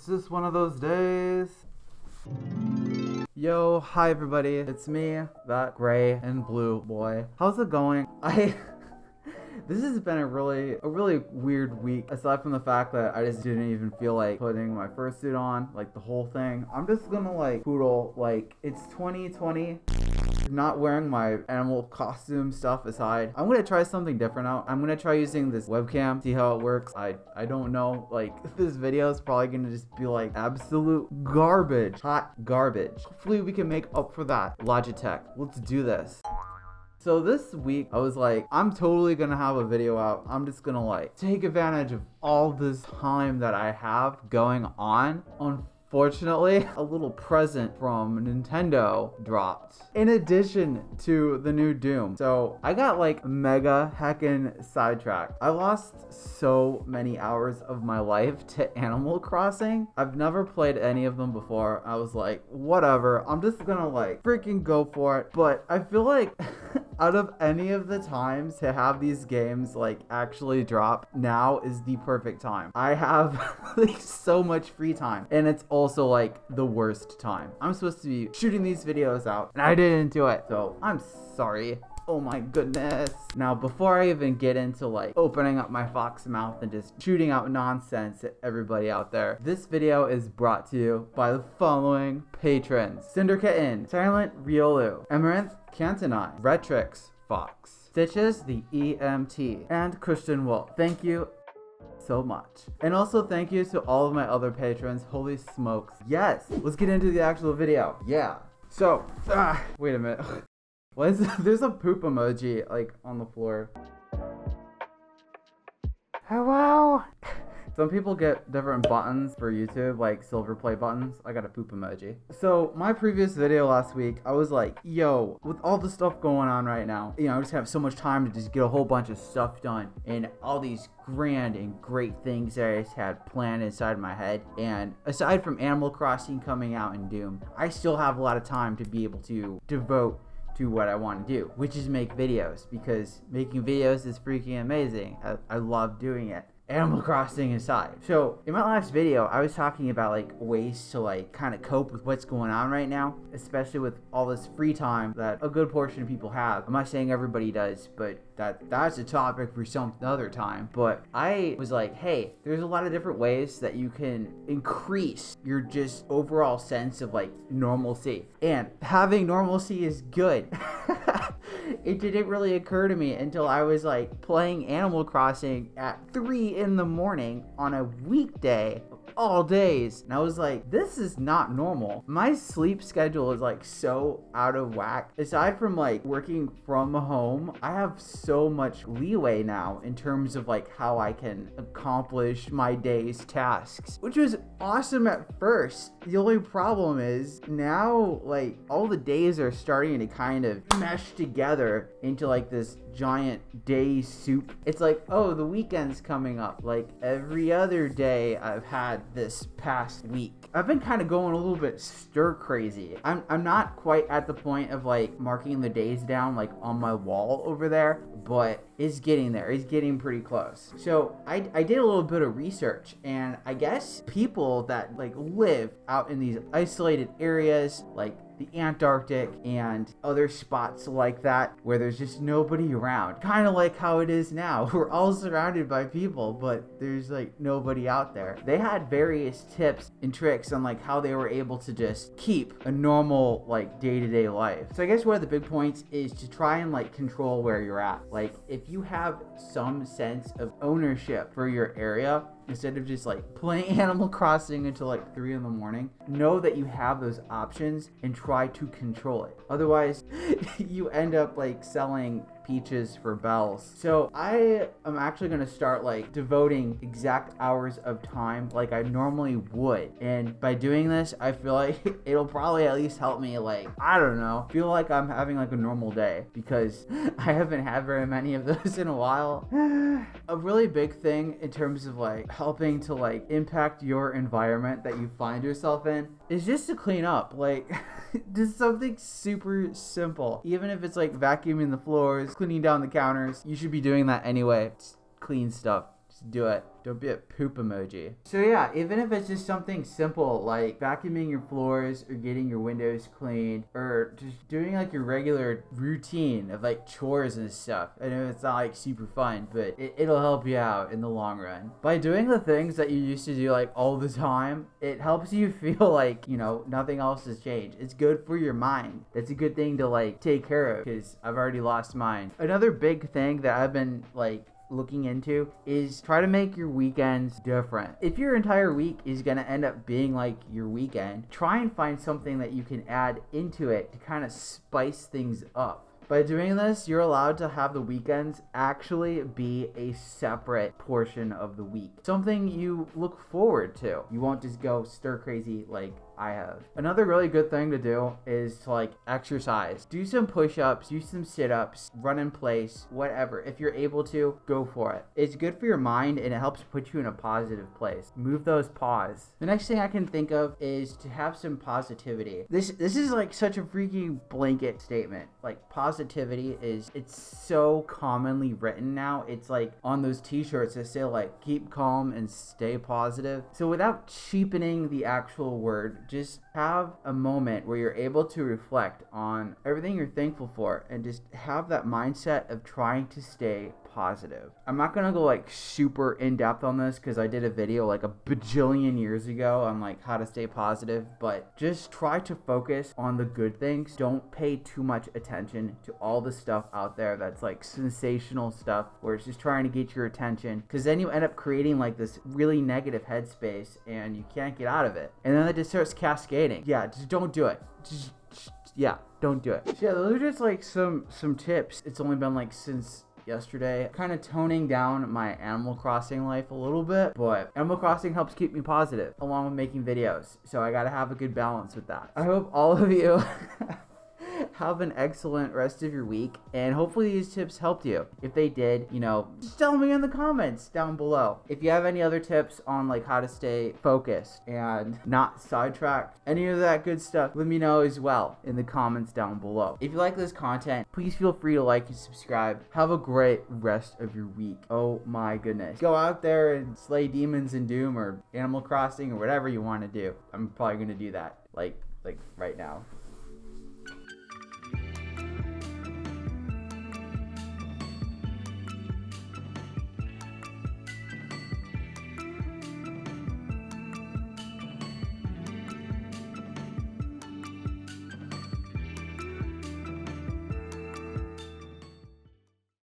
just one of those days. Yo, hi everybody, it's me, that gray and blue boy. How's it going? This has been a really weird week, aside from the fact that I just didn't even feel like putting my fursuit on, like the whole thing. I'm just gonna like poodle, like it's 2020. Not wearing my animal costume stuff aside, I'm gonna try something different out. I'm gonna try using this webcam, see how it works. I don't know, like this video is probably gonna just be like absolute garbage, hot garbage. Hopefully we can make up for that. Logitech, let's do this. So this week, I was like, I'm totally gonna have a video out. I'm just gonna like take advantage of all this time that I have going on. Unfortunately, a little present from Nintendo dropped in addition to the new Doom. So I got like mega heckin' sidetracked. I lost so many hours of my life to Animal Crossing. I've never played any of them before. I was like, whatever, I'm just gonna like freaking go for it. But I feel like out of any of the times to have these games like actually drop, now is the perfect time. I have like so much free time, and it's also like the worst time. I'm supposed to be shooting these videos out and I didn't do it, so I'm sorry. Oh my goodness. Now, before I even get into like opening up my fox mouth and just shooting out nonsense at everybody out there, this video is brought to you by the following patrons: Cinder Kitten, Silent Riolu, Amaranth Cantonine, Retrix Fox, Stitches the EMT, and Christian Wolf. Thank you so much. And also thank you to all of my other patrons. Holy smokes. Yes, let's get into the actual video. Yeah. So, wait a minute. What is there's a poop emoji like on the floor. Hello. Some people get different buttons for YouTube, like silver play buttons. I got a poop emoji. So my previous video last week, I was like, yo, with all the stuff going on right now, you know, I just have so much time to just get a whole bunch of stuff done, and all these grand and great things that I just had planned inside my head. And aside from Animal Crossing coming out in Doom, I still have a lot of time to be able to devote to what I want to do, which is make videos, because making videos is freaking amazing. I love doing it. Animal Crossing aside. So in my last video, I was talking about like ways to like kind of cope with what's going on right now, especially with all this free time that a good portion of people have. I'm not saying everybody does, but that's a topic for some other time. But I was like, hey, there's a lot of different ways that you can increase your just overall sense of like normalcy. And having normalcy is good. It didn't really occur to me until I was like playing Animal Crossing at 3 in the morning on a weekday all days, and I was like, this is not normal. My sleep schedule is like so out of whack. Aside from like working from home, I have so much leeway now in terms of like how I can accomplish my day's tasks, which was awesome at first. The only problem is now like all the days are starting to kind of mesh together into like this giant day soup. It's like, oh, the weekend's coming up like every other day I've had this past week. I've been kind of going a little bit stir crazy. I'm not quite at the point of like marking the days down like on my wall over there, but it's getting there. It's getting pretty close. So I did a little bit of research, and I guess people that like live out in these isolated areas like the Antarctic and other spots like that where there's just nobody around, kind of like how it is now. We're all surrounded by people, but there's like nobody out there. They had various tips and tricks on like how they were able to just keep a normal like day-to-day life. So I guess one of the big points is to try and like control where you're at. Like if you have some sense of ownership for your area, instead of just like playing Animal Crossing until like 3 in the morning, know that you have those options and try to control it. Otherwise, you end up like selling peaches for bells. So I am actually going to start like devoting exact hours of time like I normally would. And by doing this, I feel like it'll probably at least help me like, I don't know, feel like I'm having like a normal day, because I haven't had very many of those in a while. A really big thing in terms of like helping to like impact your environment that you find yourself in is just to clean up. Like just something super simple. Even if it's like vacuuming the floors, cleaning down the counters, you should be doing that anyway. Just clean stuff. Just do it. Don't be a poop emoji. So yeah, even if it's just something simple like vacuuming your floors or getting your windows cleaned or just doing like your regular routine of like chores and stuff. I know it's not like super fun, but it'll help you out in the long run. By doing the things that you used to do like all the time, it helps you feel like, you know, nothing else has changed. It's good for your mind. That's a good thing to like take care of because I've already lost mine. Another big thing that I've been like looking into is try to make your weekends different. If your entire week is gonna end up being like your weekend, try and find something that you can add into it to kind of spice things up. By doing this, you're allowed to have the weekends actually be a separate portion of the week. Something you look forward to. You won't just go stir crazy like I have. Another really good thing to do is to like exercise. Do some push-ups, do some sit-ups, run in place, whatever. If you're able to, go for it. It's good for your mind and it helps put you in a positive place. Move those paws. The next thing I can think of is to have some positivity. This is like such a freaking blanket statement. Like positivity it's so commonly written now. It's like on those t-shirts that say like keep calm and stay positive. So without cheapening the actual word, just have a moment where you're able to reflect on everything you're thankful for and just have that mindset of trying to stay positive. I'm not gonna go like super in depth on this because I did a video like a bajillion years ago on like how to stay positive, but just try to focus on the good things. Don't pay too much attention to all the stuff out there that's like sensational stuff where it's just trying to get your attention, because then you end up creating like this really negative headspace and you can't get out of it, and then it just starts cascading. Yeah, just don't do it. Yeah, don't do it. So yeah, those are just like some tips. It's only been like since yesterday, kind of toning down my Animal Crossing life a little bit, but Animal Crossing helps keep me positive along with making videos, so I gotta have a good balance with that. I hope all of you have an excellent rest of your week, and hopefully these tips helped you. If they did, you know, just tell me in the comments down below. If you have any other tips on like how to stay focused and not sidetracked, any of that good stuff, let me know as well in the comments down below. If you like this content, please feel free to like and subscribe. Have a great rest of your week. Oh my goodness. Go out there and slay demons in Doom or Animal Crossing or whatever you want to do. I'm probably going to do that like right now.